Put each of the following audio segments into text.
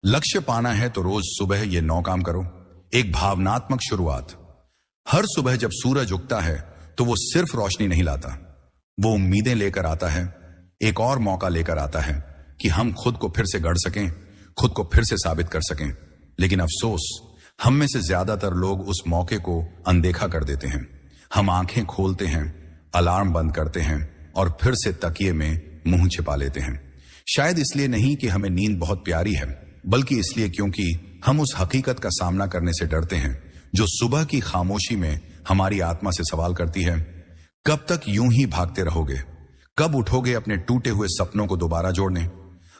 लक्ष्य पाना है तो रोज सुबह ये 9 काम करो। एक भावनात्मक शुरुआत। हर सुबह जब सूरज उगता है तो वो सिर्फ रोशनी नहीं लाता, वो उम्मीदें लेकर आता है, एक और मौका लेकर आता है कि हम खुद को फिर से गढ़ सकें, खुद को फिर से साबित कर सकें। लेकिन अफसोस, हम में से ज्यादातर लोग उस मौके को अनदेखा कर देते हैं। हम आंखें खोलते हैं, अलार्म बंद करते हैं और फिर से तकिए में मुंह छिपा लेते हैं। शायद इसलिए नहीं कि हमें नींद बहुत प्यारी है, बल्कि इसलिए क्योंकि हम उस हकीकत का सामना करने से डरते हैं जो सुबह की खामोशी में हमारी आत्मा से सवाल करती है, कब तक यूं ही भागते रहोगे? कब उठोगे अपने टूटे हुए सपनों को दोबारा जोड़ने?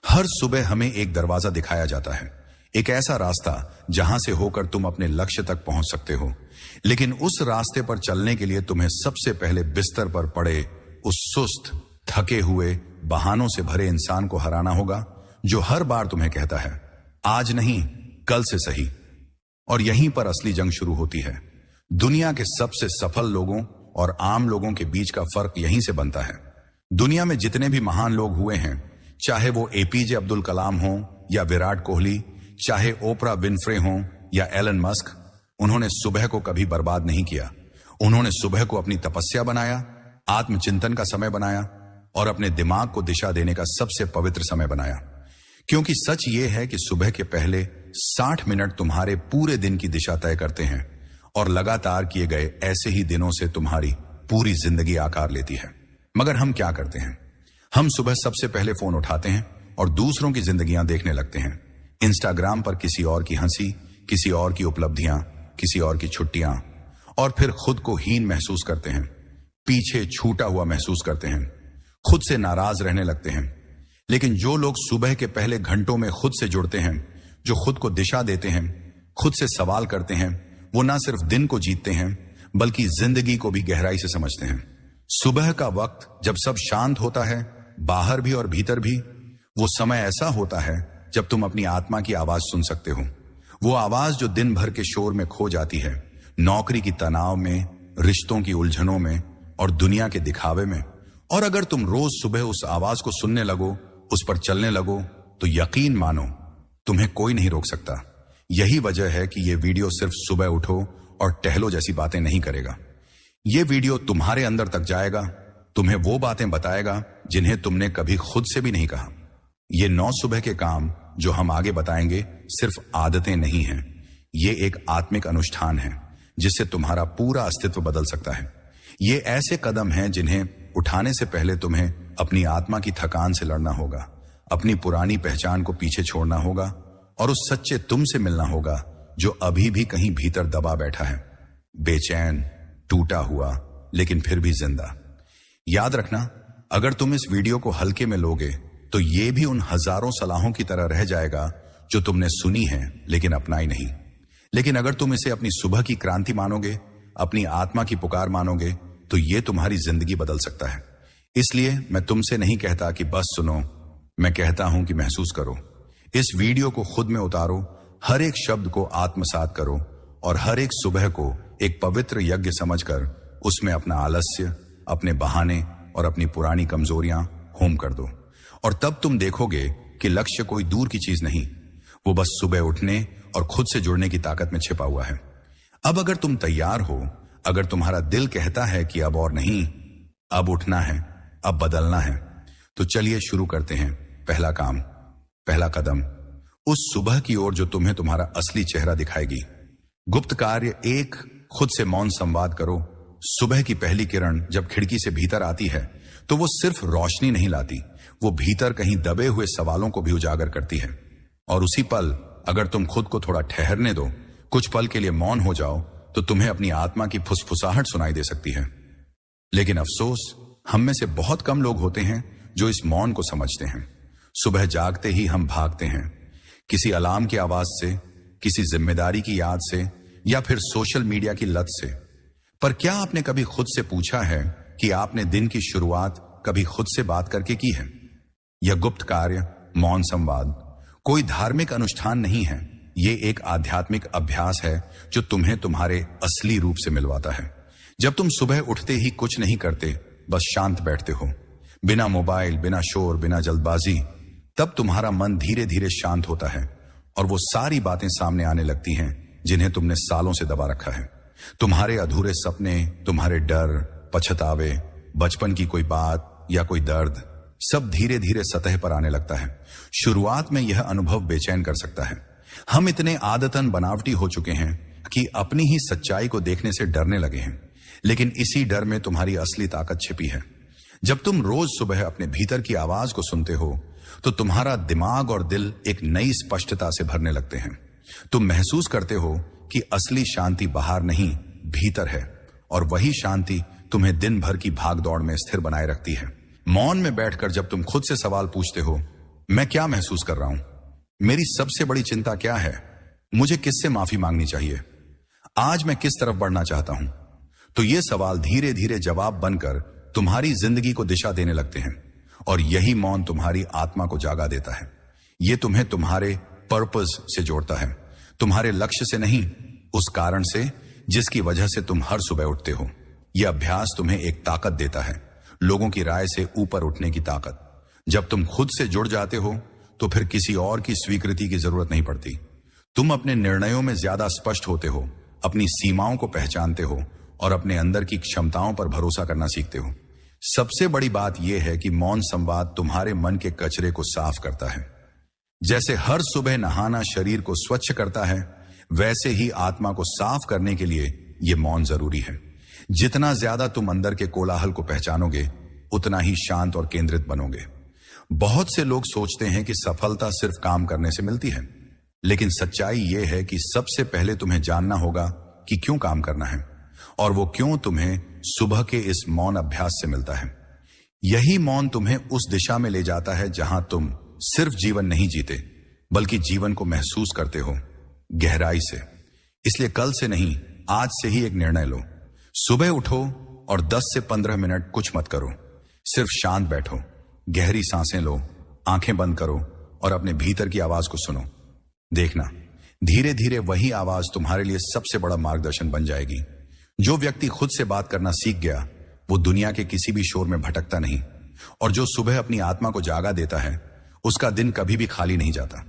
हर सुबह हमें एक दरवाजा दिखाया जाता है, एक ऐसा रास्ता जहां से होकर तुम अपने लक्ष्य तक पहुंच सकते हो। लेकिन उस रास्ते पर चलने के लिए तुम्हें सबसे पहले बिस्तर पर पड़े उस सुस्त, थके हुए, बहानों से भरे इंसान को हराना होगा जो हर बार तुम्हें कहता है, आज नहीं, कल से सही। और यहीं पर असली जंग शुरू होती है। दुनिया के सबसे सफल लोगों और आम लोगों के बीच का फर्क यहीं से बनता है। दुनिया में जितने भी महान लोग हुए हैं, चाहे वो एपीजे अब्दुल कलाम हो या विराट कोहली, चाहे ओपरा विनफ्रे हो या एलन मस्क, उन्होंने सुबह को कभी बर्बाद नहीं किया। उन्होंने सुबह को अपनी तपस्या बनाया, आत्मचिंतन का समय बनाया और अपने दिमाग को दिशा देने का सबसे पवित्र समय बनाया। क्योंकि सच ये है कि सुबह के पहले 60 मिनट तुम्हारे पूरे दिन की दिशा तय करते हैं और लगातार किए गए ऐसे ही दिनों से तुम्हारी पूरी जिंदगी आकार लेती है। मगर हम क्या करते हैं? हम सुबह सबसे पहले फोन उठाते हैं और दूसरों की जिंदगियां देखने लगते हैं। इंस्टाग्राम पर किसी और की हंसी, किसी और की उपलब्धियां, किसी और की छुट्टियां, और फिर खुद को हीन महसूस करते हैं, पीछे छूटा हुआ महसूस करते हैं, खुद से नाराज रहने लगते हैं। लेकिन जो लोग सुबह के पहले घंटों में खुद से जुड़ते हैं, जो खुद को दिशा देते हैं, खुद से सवाल करते हैं, वो ना सिर्फ दिन को जीतते हैं बल्कि जिंदगी को भी गहराई से समझते हैं। सुबह का वक्त जब सब शांत होता है, बाहर भी और भीतर भी, वो समय ऐसा होता है जब तुम अपनी आत्मा की आवाज सुन सकते हो। वो आवाज जो दिन भर के शोर में खो जाती है, नौकरी की तनाव में, रिश्तों की उलझनों में और दुनिया के दिखावे में। और अगर तुम रोज सुबह उस आवाज को सुनने लगो, उस पर चलने लगो, तो यकीन मानो तुम्हें कोई नहीं रोक सकता। यही वजह है कि यह वीडियो सिर्फ सुबह उठो और टहलो जैसी बातें नहीं करेगा। यह वीडियो तुम्हारे अंदर तक जाएगा, तुम्हें वो बातें बताएगा जिन्हें तुमने कभी खुद से भी नहीं कहा। ये 9 सुबह के काम जो हम आगे बताएंगे सिर्फ आदतें नहीं हैं, ये एक आत्मिक अनुष्ठान है जिससे तुम्हारा पूरा अस्तित्व बदल सकता है। ये ऐसे कदम हैं जिन्हें उठाने से पहले तुम्हें अपनी आत्मा की थकान से लड़ना होगा, अपनी पुरानी पहचान को पीछे छोड़ना होगा और उस सच्चे तुम से मिलना होगा जो अभी भी कहीं भीतर दबा बैठा है, बेचैन, टूटा हुआ, लेकिन फिर भी जिंदा। याद रखना, अगर तुम इस वीडियो को हल्के में लोगे तो ये भी उन हजारों सलाहों की तरह रह जाएगा जो तुमने सुनी है लेकिन अपनाई नहीं। लेकिन अगर तुम इसे अपनी सुबह की क्रांति मानोगे, अपनी आत्मा की पुकार मानोगे, तो ये तुम्हारी जिंदगी बदल सकता है। इसलिए मैं तुमसे नहीं कहता कि बस सुनो, मैं कहता हूं कि महसूस करो। इस वीडियो को खुद में उतारो, हर एक शब्द को आत्मसात करो और हर एक सुबह को एक पवित्र यज्ञ समझकर उसमें अपना आलस्य, अपने बहाने और अपनी पुरानी कमजोरियां होम कर दो। और तब तुम देखोगे कि लक्ष्य कोई दूर की चीज नहीं, वो बस सुबह उठने और खुद से जुड़ने की ताकत में छिपा हुआ है। अब अगर तुम तैयार हो, अगर तुम्हारा दिल कहता है कि अब और नहीं, अब उठना है, अब बदलना है, तो चलिए शुरू करते हैं। पहला काम, पहला कदम, उस सुबह की ओर जो तुम्हें तुम्हारा असली चेहरा दिखाएगी। गुप्त कार्य 1, खुद से मौन संवाद करो। सुबह की पहली किरण जब खिड़की से भीतर आती है तो वो सिर्फ रोशनी नहीं लाती, वो भीतर कहीं दबे हुए सवालों को भी उजागर करती है। और उसी पल अगर तुम खुद को थोड़ा ठहरने दो, कुछ पल के लिए मौन हो जाओ, तो तुम्हें अपनी आत्मा की फुसफुसाहट सुनाई दे सकती है। लेकिन अफसोस, हम में से बहुत कम लोग होते हैं जो इस मौन को समझते हैं। सुबह जागते ही हम भागते हैं, किसी अलार्म की आवाज से, किसी जिम्मेदारी की याद से या फिर सोशल मीडिया की लत से। पर क्या आपने कभी खुद से पूछा है कि आपने दिन की शुरुआत कभी खुद से बात करके की है? यह गुप्त कार्य, मौन संवाद, कोई धार्मिक अनुष्ठान नहीं है, ये एक आध्यात्मिक अभ्यास है जो तुम्हें तुम्हारे असली रूप से मिलवाता है। जब तुम सुबह उठते ही कुछ नहीं करते, बस शांत बैठते हो, बिना मोबाइल, बिना शोर, बिना जल्दबाजी, तब तुम्हारा मन धीरे धीरे शांत होता है और वो सारी बातें सामने आने लगती हैं जिन्हें तुमने सालों से दबा रखा है। तुम्हारे अधूरे सपने, तुम्हारे डर, पछतावे, बचपन की कोई बात या कोई दर्द, सब धीरे धीरे सतह पर आने लगता है। शुरुआत में यह अनुभव बेचैन कर सकता है। हम इतने आदतन बनावटी हो चुके हैं कि अपनी ही सच्चाई को देखने से डरने लगे हैं। लेकिन इसी डर में तुम्हारी असली ताकत छिपी है। जब तुम रोज सुबह अपने भीतर की आवाज को सुनते हो तो तुम्हारा दिमाग और दिल एक नई स्पष्टता से भरने लगते हैं। तुम महसूस करते हो कि असली शांति बाहर नहीं, भीतर है, और वही शांति तुम्हें दिन भर की भागदौड़ में स्थिर बनाए रखती है। मौन में बैठकर जब तुम खुद से सवाल पूछते हो, मैं क्या महसूस कर रहा हूं, मेरी सबसे बड़ी चिंता क्या है, मुझे किससे माफी मांगनी चाहिए, आज मैं किस तरफ बढ़ना चाहता हूं, तो ये सवाल धीरे धीरे जवाब बनकर तुम्हारी जिंदगी को दिशा देने लगते हैं। और यही मौन तुम्हारी आत्मा को जागा देता है। ये तुम्हें तुम्हारे पर्पस से जोड़ता है, तुम्हारे लक्ष्य से नहीं, उस कारण से जिसकी वजह से तुम हर सुबह उठते हो। यह अभ्यास तुम्हें एक ताकत देता है, लोगों की राय से ऊपर उठने की ताकत। जब तुम खुद से जुड़ जाते हो तो फिर किसी और की स्वीकृति की जरूरत नहीं पड़ती। तुम अपने निर्णयों में ज्यादा स्पष्ट होते हो, अपनी सीमाओं को पहचानते हो और अपने अंदर की क्षमताओं पर भरोसा करना सीखते हो। सबसे बड़ी बात यह है कि मौन संवाद तुम्हारे मन के कचरे को साफ करता है। जैसे हर सुबह नहाना शरीर को स्वच्छ करता है, वैसे ही आत्मा को साफ करने के लिए यह मौन जरूरी है। जितना ज्यादा तुम अंदर के कोलाहल को पहचानोगे, उतना ही शांत और केंद्रित बनोगे। बहुत से लोग सोचते हैं कि सफलता सिर्फ काम करने से मिलती है, लेकिन सच्चाई यह है कि सबसे पहले तुम्हें जानना होगा कि क्यों काम करना है, और वो क्यों तुम्हें सुबह के इस मौन अभ्यास से मिलता है। यही मौन तुम्हें उस दिशा में ले जाता है जहां तुम सिर्फ जीवन नहीं जीते, बल्कि जीवन को महसूस करते हो गहराई से। इसलिए कल से नहीं, आज से ही एक निर्णय लो। सुबह उठो और 10 से 15 मिनट कुछ मत करो, सिर्फ शांत बैठो, गहरी सांसें लो, आंखें बंद करो और अपने भीतर की आवाज को सुनो। देखना, धीरे धीरे वही आवाज तुम्हारे लिए सबसे बड़ा मार्गदर्शन बन जाएगी। जो व्यक्ति खुद से बात करना सीख गया, वो दुनिया के किसी भी शोर में भटकता नहीं, और जो सुबह अपनी आत्मा को जागा देता है, उसका दिन कभी भी खाली नहीं जाता।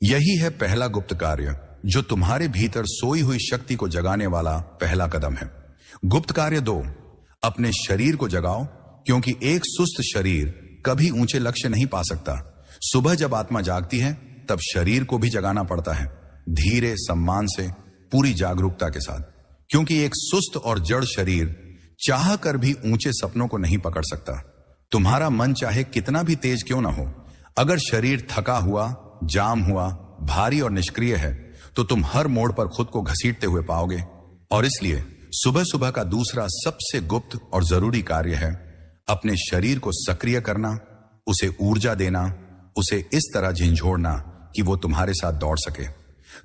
यही है पहला गुप्त कार्य, जो तुम्हारे भीतर सोई हुई शक्ति को जगाने वाला पहला कदम है। गुप्त कार्य 2, अपने शरीर को जगाओ, क्योंकि एक सुस्त शरीर कभी ऊंचे लक्ष्य नहीं पा सकता। सुबह जब आत्मा जागती है, तब शरीर को भी जगाना पड़ता है, धीरे, सम्मान से, पूरी जागरूकता के साथ। क्योंकि एक सुस्त और जड़ शरीर चाह कर भी ऊंचे सपनों को नहीं पकड़ सकता। तुम्हारा मन चाहे कितना भी तेज क्यों ना हो, अगर शरीर थका हुआ, जाम हुआ, भारी और निष्क्रिय है, तो तुम हर मोड़ पर खुद को घसीटते हुए पाओगे। और इसलिए सुबह सुबह का दूसरा सबसे गुप्त और जरूरी कार्य है अपने शरीर को सक्रिय करना, उसे ऊर्जा देना, उसे इस तरह झिंझोड़ना कि वो तुम्हारे साथ दौड़ सके,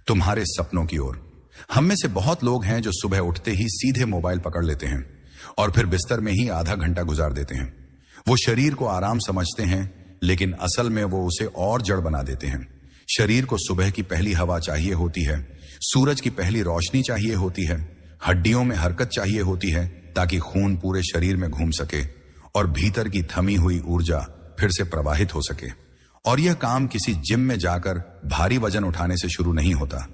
तुम्हारे सपनों की ओर। हम में से बहुत लोग हैं जो सुबह उठते ही सीधे मोबाइल पकड़ लेते हैं और फिर बिस्तर में ही आधा घंटा गुजार देते हैं। वो शरीर को आराम समझते हैं, लेकिन असल में वो उसे और जड़ बना देते हैं। शरीर को सुबह की पहली हवा चाहिए होती है, सूरज की पहली रोशनी चाहिए होती है, हड्डियों में हरकत चाहिए होती है ताकि खून पूरे शरीर में घूम सके और भीतर की थमी हुई ऊर्जा फिर से प्रवाहित हो सके। और यह काम किसी जिम में जाकर भारी वजन उठाने से शुरू नहीं होता।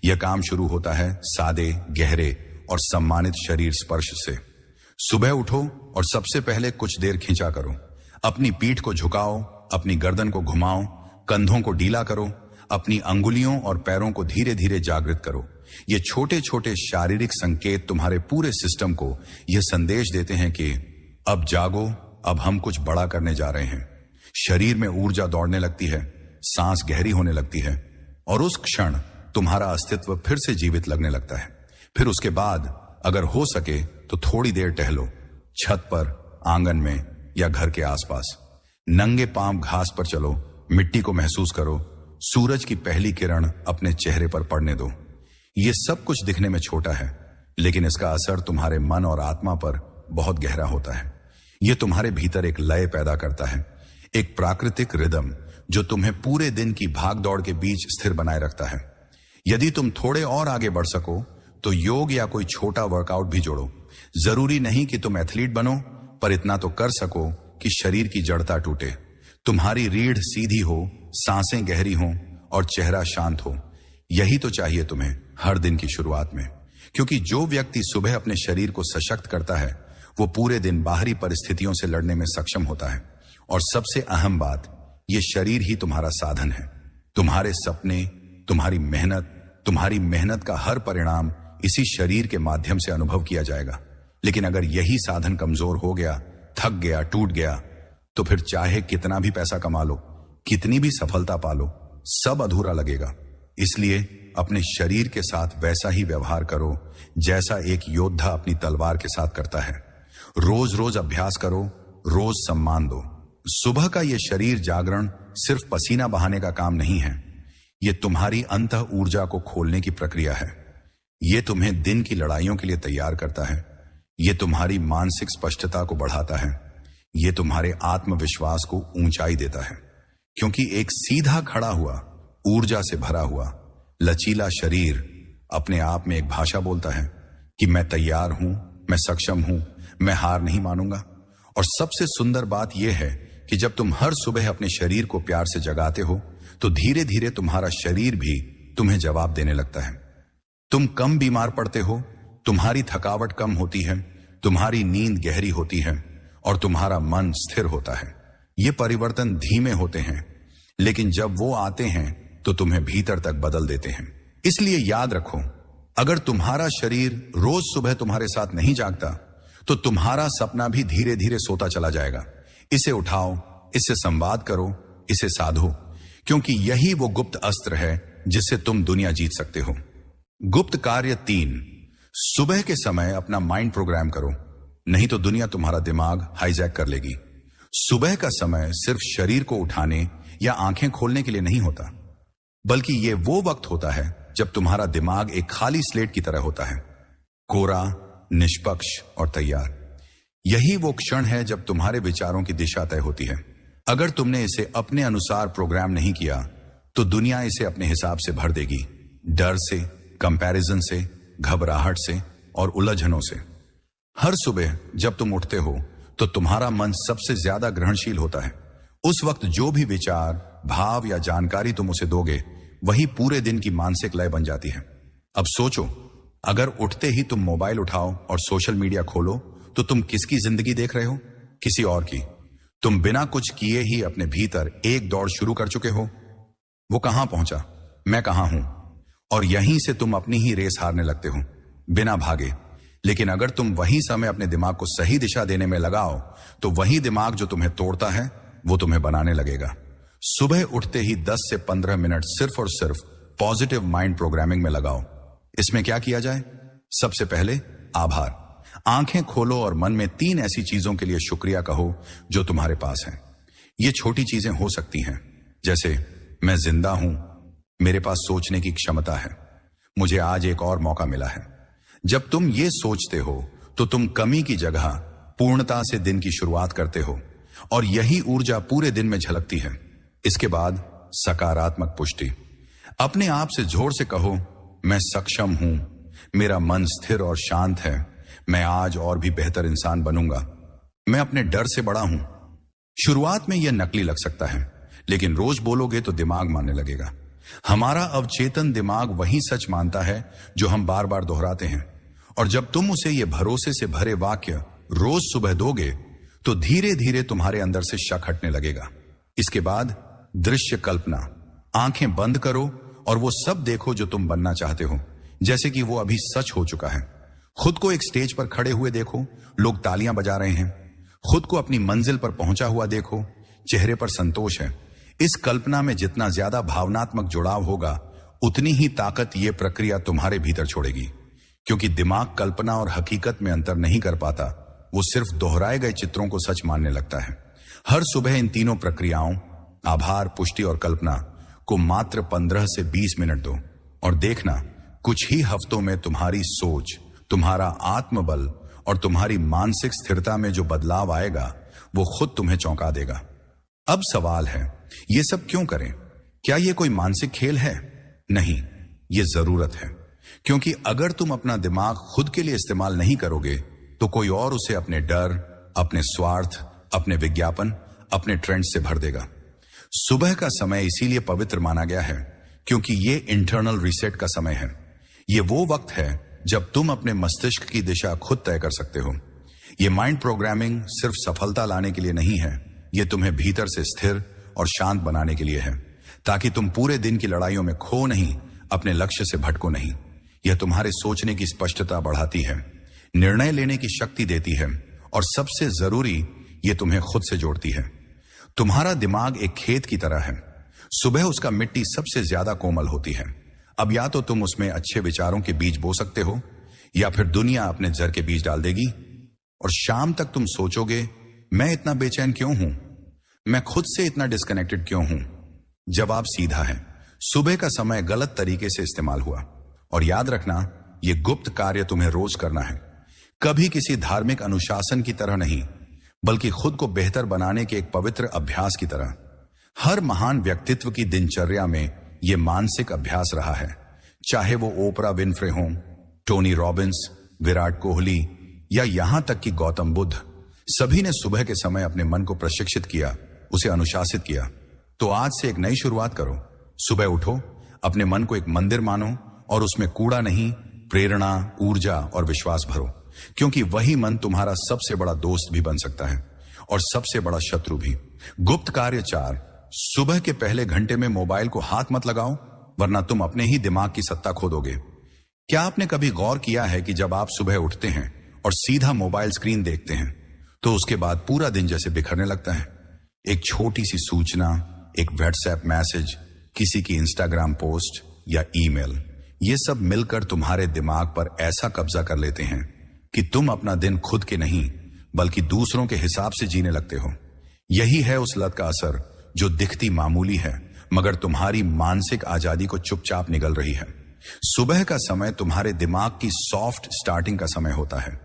यह काम शुरू होता है सादे, गहरे और सम्मानित शरीर स्पर्श से। सुबह उठो और सबसे पहले कुछ देर खिंचा करो। अपनी पीठ को झुकाओ, अपनी गर्दन को घुमाओ, कंधों को ढीला करो, अपनी अंगुलियों और पैरों को धीरे धीरे जागृत करो। ये छोटे छोटे शारीरिक संकेत तुम्हारे पूरे सिस्टम को यह संदेश देते हैं कि अब जागो, अब हम कुछ बड़ा करने जा रहे हैं। शरीर में ऊर्जा दौड़ने लगती है, सांस गहरी होने लगती है और उस क्षण तुम्हारा अस्तित्व फिर से जीवित लगने लगता है। फिर उसके बाद अगर हो सके तो थोड़ी देर टहलो, छत पर, आंगन में या घर के आसपास। नंगे पांव घास पर चलो, मिट्टी को महसूस करो, सूरज की पहली किरण अपने चेहरे पर पड़ने दो। ये सब कुछ दिखने में छोटा है, लेकिन इसका असर तुम्हारे मन और आत्मा पर बहुत गहरा होता है। यह तुम्हारे भीतर एक लय पैदा करता है, एक प्राकृतिक रिदम जो तुम्हें पूरे दिन की भाग दौड़ के बीच स्थिर बनाए रखता है। यदि तुम थोड़े और आगे बढ़ सको तो योग या कोई छोटा वर्कआउट भी जोड़ो। जरूरी नहीं कि तुम एथलीट बनो, पर इतना तो कर सको कि शरीर की जड़ता टूटे, तुम्हारी रीढ़ सीधी हो, सांसें गहरी हों और चेहरा शांत हो। यही तो चाहिए तुम्हें हर दिन की शुरुआत में, क्योंकि जो व्यक्ति सुबह अपने शरीर को सशक्त करता है वो पूरे दिन बाहरी परिस्थितियों से लड़ने में सक्षम होता है। और सबसे अहम बात, ये शरीर ही तुम्हारा साधन है। तुम्हारे सपने, तुम्हारी मेहनत का हर परिणाम इसी शरीर के माध्यम से अनुभव किया जाएगा। लेकिन अगर यही साधन कमजोर हो गया, थक गया, टूट गया, तो फिर चाहे कितना भी पैसा कमा लो, कितनी भी सफलता पालो, सब अधूरा लगेगा। इसलिए अपने शरीर के साथ वैसा ही व्यवहार करो जैसा एक योद्धा अपनी तलवार के साथ करता है। रोज रोज अभ्यास करो, रोज सम्मान दो। सुबह का ये शरीर जागरण सिर्फ पसीना बहाने का काम नहीं है, ये तुम्हारी अंतः ऊर्जा को खोलने की प्रक्रिया है। ये तुम्हें दिन की लड़ाइयों के लिए तैयार करता है। ये तुम्हारी मानसिक स्पष्टता को बढ़ाता है। ये तुम्हारे आत्मविश्वास को ऊंचाई देता है, क्योंकि एक सीधा खड़ा हुआ, ऊर्जा से भरा हुआ, लचीला शरीर अपने आप में एक भाषा बोलता है कि मैं तैयार हूं, मैं सक्षम हूं, मैं हार नहीं मानूंगा। और सबसे सुंदर बात यह है कि जब तुम हर सुबह अपने शरीर को प्यार से जगाते हो तो धीरे धीरे तुम्हारा शरीर भी तुम्हें जवाब देने लगता है। तुम कम बीमार पड़ते हो, तुम्हारी थकावट कम होती है, तुम्हारी नींद गहरी होती है और तुम्हारा मन स्थिर होता है। ये परिवर्तन धीमे होते हैं, लेकिन जब वो आते हैं तो तुम्हें भीतर तक बदल देते हैं। इसलिए याद रखो, अगर तुम्हारा शरीर रोज सुबह तुम्हारे साथ नहीं जागता तो तुम्हारा सपना भी धीरे धीरे सोता चला जाएगा। इसे उठाओ, इससे संवाद करो, इसे साधो, क्योंकि यही वो गुप्त अस्त्र है जिससे तुम दुनिया जीत सकते हो। गुप्त कार्य 3, सुबह के समय अपना माइंड प्रोग्राम करो, नहीं तो दुनिया तुम्हारा दिमाग हाईजैक कर लेगी। सुबह का समय सिर्फ शरीर को उठाने या आंखें खोलने के लिए नहीं होता, बल्कि ये वो वक्त होता है जब तुम्हारा दिमाग एक खाली स्लेट की तरह होता है, कोरा, निष्पक्ष और तैयार। यही वो क्षण है जब तुम्हारे विचारों की दिशा तय होती है। अगर तुमने इसे अपने अनुसार प्रोग्राम नहीं किया तो दुनिया इसे अपने हिसाब से भर देगी, डर से, कंपैरिजन से, घबराहट से और उलझनों से। हर सुबह जब तुम उठते हो तो तुम्हारा मन सबसे ज्यादा ग्रहणशील होता है। उस वक्त जो भी विचार, भाव या जानकारी तुम उसे दोगे, वही पूरे दिन की मानसिक लय बन जाती है। अब सोचो, अगर उठते ही तुम मोबाइल उठाओ और सोशल मीडिया खोलो तो तुम किसकी जिंदगी देख रहे हो? किसी और की। तुम बिना कुछ किए ही अपने भीतर एक दौड़ शुरू कर चुके हो। वो कहां पहुंचा, मैं कहां हूं, और यहीं से तुम अपनी ही रेस हारने लगते हो बिना भागे। लेकिन अगर तुम वही समय अपने दिमाग को सही दिशा देने में लगाओ तो वही दिमाग जो तुम्हें तोड़ता है वो तुम्हें बनाने लगेगा। सुबह उठते ही 10 से 15 मिनट सिर्फ और सिर्फ पॉजिटिव माइंड प्रोग्रामिंग में लगाओ। इसमें क्या किया जाए? सबसे पहले आभार। आंखें खोलो और मन में 3 ऐसी चीजों के लिए शुक्रिया कहो जो तुम्हारे पास हैं। ये छोटी चीजें हो सकती हैं, जैसे मैं जिंदा हूं, मेरे पास सोचने की क्षमता है, मुझे आज एक और मौका मिला है। जब तुम ये सोचते हो तो तुम कमी की जगह पूर्णता से दिन की शुरुआत करते हो और यही ऊर्जा पूरे दिन में झलकती है। इसके बाद सकारात्मक पुष्टि। अपने आप से जोर से कहो, मैं सक्षम हूं, मेरा मन स्थिर और शांत है, मैं आज और भी बेहतर इंसान बनूंगा, मैं अपने डर से बड़ा हूं। शुरुआत में यह नकली लग सकता है, लेकिन रोज बोलोगे तो दिमाग मानने लगेगा। हमारा अवचेतन दिमाग वही सच मानता है जो हम बार बार दोहराते हैं, और जब तुम उसे ये भरोसे से भरे वाक्य रोज सुबह दोगे तो धीरे धीरे तुम्हारे अंदर से शक हटने लगेगा। इसके बाद दृश्य कल्पना। आंखें बंद करो और वो सब देखो जो तुम बनना चाहते हो, जैसे कि वो अभी सच हो चुका है। खुद को एक स्टेज पर खड़े हुए देखो, लोग तालियां बजा रहे हैं। खुद को अपनी मंजिल पर पहुंचा हुआ देखो, चेहरे पर संतोष है। इस कल्पना में जितना ज्यादा भावनात्मक जुड़ाव होगा, उतनी ही ताकत ये प्रक्रिया तुम्हारे भीतर छोड़ेगी, क्योंकि दिमाग कल्पना और हकीकत में अंतर नहीं कर पाता, वो सिर्फ दोहराए गए चित्रों को सच मानने लगता है। हर सुबह इन तीनों प्रक्रियाओं, आभार, पुष्टि और कल्पना को मात्र 15 से 20 मिनट दो और देखना, कुछ ही हफ्तों में तुम्हारी सोच, तुम्हारा आत्मबल और तुम्हारी मानसिक स्थिरता में जो बदलाव आएगा वो खुद तुम्हें चौंका देगा। अब सवाल है, ये सब क्यों करें? क्या ये कोई मानसिक खेल है? नहीं, ये जरूरत है, क्योंकि अगर तुम अपना दिमाग खुद के लिए इस्तेमाल नहीं करोगे तो कोई और उसे अपने डर, अपने स्वार्थ, अपने विज्ञापन, अपने ट्रेंड से भर देगा। सुबह का समय इसीलिए पवित्र माना गया है क्योंकि ये इंटरनल रीसेट का समय है। ये वो वक्त है जब तुम अपने मस्तिष्क की दिशा खुद तय कर सकते हो। ये माइंड प्रोग्रामिंग सिर्फ सफलता लाने के लिए नहीं है, ये तुम्हें भीतर से स्थिर और शांत बनाने के लिए है, ताकि तुम पूरे दिन की लड़ाइयों में खो नहीं, अपने लक्ष्य से भटको नहीं। यह तुम्हारे सोचने की स्पष्टता बढ़ाती है, निर्णय लेने की शक्ति देती है, और सबसे जरूरी, ये तुम्हें खुद से जोड़ती है। तुम्हारा दिमाग एक खेत की तरह है। सुबह उसका मिट्टी सबसे ज्यादा कोमल होती है। अब या तो तुम उसमें अच्छे विचारों के बीज बो सकते हो, या फिर दुनिया अपने जर के बीज डाल देगी, और शाम तक तुम सोचोगे, मैं इतना बेचैन क्यों हूं, मैं खुद से इतना डिस्कनेक्टेड क्यों हूं। जवाब सीधा है, सुबह का समय गलत तरीके से इस्तेमाल हुआ। और याद रखना, यह गुप्त कार्य तुम्हें रोज करना है, कभी किसी धार्मिक अनुशासन की तरह नहीं, बल्कि खुद को बेहतर बनाने के एक पवित्र अभ्यास की तरह। हर महान व्यक्तित्व की दिनचर्या में यह मानसिक अभ्यास रहा है, चाहे वो ओपरा विनफ्रे हो, टोनी रॉबिन्स, विराट कोहली, या यहां तक कि गौतम बुद्ध। सभी ने सुबह के समय अपने मन को प्रशिक्षित किया, उसे अनुशासित किया। तो आज से एक नई शुरुआत करो। सुबह उठो, अपने मन को एक मंदिर मानो, और उसमें कूड़ा नहीं, प्रेरणा, ऊर्जा और विश्वास भरो, क्योंकि वही मन तुम्हारा सबसे बड़ा दोस्त भी बन सकता है, और सबसे बड़ा शत्रु भी। गुप्त कार्य 4, सुबह के पहले घंटे में मोबाइल को हाथ मत लगाओ, वरना तुम अपने ही दिमाग की सत्ता खो दोगे। क्या आपने कभी गौर किया है कि जब आप सुबह उठते हैं और सीधा मोबाइल स्क्रीन देखते हैं, तो उसके बाद पूरा दिन जैसे बिखरने लगता है। एक छोटी सी सूचना, एक व्हाट्सएप मैसेज, किसी की इंस्टाग्राम पोस्ट या ईमेल, ये सब मिलकर तुम्हारे दिमाग पर ऐसा कब्जा कर लेते हैं कि तुम अपना दिन खुद के नहीं, बल्कि दूसरों के हिसाब से जीने लगते हो। यही है उस लत का असर, जो दिखती मामूली है, मगर तुम्हारी मानसिक आजादी को चुपचाप निगल रही है। सुबह का समय तुम्हारे दिमाग की सॉफ्ट स्टार्टिंग का समय होता है।